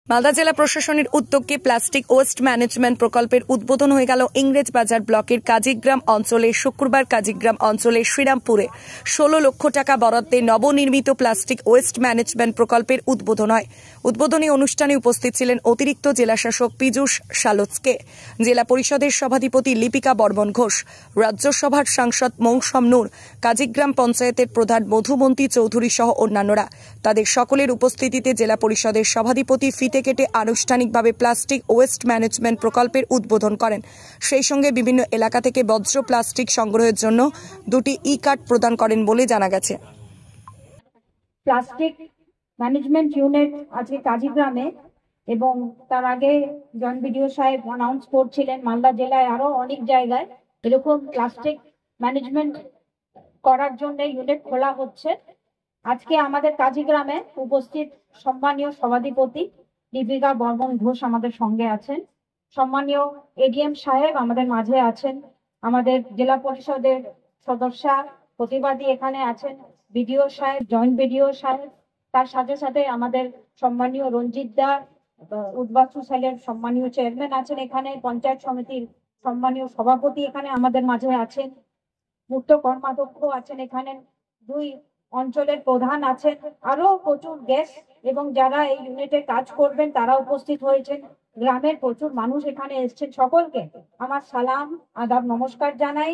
মালদা জেলা প্রশাসনের উদ্যোগে প্লাস্টিক ওয়েস্ট ম্যানেজমেন্ট প্রকল্পের উদ্বোধন হয়ে গেল ইংরেজবাজার ব্লকের কাজীগ্রাম অঞ্চলে শুক্রবার। কাজীগ্রাম অঞ্চলের শ্রীরামপুরে 16 লক্ষ টাকা বরাদ্দে নবনির্মিত প্লাস্টিক ওয়েস্ট ম্যানেজমেন্ট প্রকল্পের উদ্বোধন হয়। উদ্বোধনী অনুষ্ঠানে উপস্থিত ছিলেন অতিরিক্ত জেলাশাসক পীযূষ সালোচকে, জেলা পরিষদের সভাধিপতি লিপিকা বর্মন ঘোষ, রাজ্যসভার সাংসদ মৌসম নূর, কাজীগ্রাম পঞ্চায়েতের প্রধান মধুমন্তী চৌধুরী সহ অন্যান্যরা। তাদের সকলের উপস্থিতিতে জেলা পরিষদের সভাধিপতি ফিতে কেটে আনুষ্ঠানিকভাবে প্লাস্টিক ওয়েস্ট ম্যানেজমেন্ট প্রকল্পের উদ্বোধন করেন। সেই সঙ্গে বিভিন্ন এলাকা থেকে বজ্র প্লাস্টিক সংগ্রহের জন্য 2টি ই-কার্ড প্রদান করেন বলে জানা গেছে। প্লাস্টিক ম্যানেজমেন্ট ইউনিট আজকে কাজীগ্রামে, এবং তার আগে জয়েন্ট বিডিও সাহেব অ্যানাউন্স করছিলেন মালদা জেলায় আরো অনেক জায়গায় এরকম প্লাস্টিক ম্যানেজমেন্ট করার জন্য ইউনিট খোলা হচ্ছে। আজকে আমাদের কাজীগ্রামে উপস্থিত সম্মানীয় সভাধিপতি লিপিকা বর্মন ঘোষ আমাদের সঙ্গে আছেন, সম্মানীয় এডিএম সাহেব আমাদের মাঝে আছেন, আমাদের জেলা পরিষদের সদস্যা প্রতিবাদী এখানে আছেন, বিডিও সাহেব, জয়েন্ট বিডিও সাহেব, তার সাথে সাথে আমাদের সম্মানীয় রঞ্জিত দা উদ্বাস্তু সেলের সম্মানীয় চেয়ারম্যান আছেন, এখানে পঞ্চায়েত সমিতির সম্মানীয় সভাপতি এখানে আমাদের মাঝে আছেন, মুক্ত কর্মাধ্যক্ষ আছেন, এখানে 2 অঞ্চলের প্রধান আছেন, আরো প্রচুর গেস্ট এবং যারা এই ইউনিটে কাজ করবেন তারা উপস্থিত হয়েছেন। গ্রামের প্রচুর মানুষ এখানে এসেছেন। সকলকে আমার সালাম, আদাব, নমস্কার জানাই।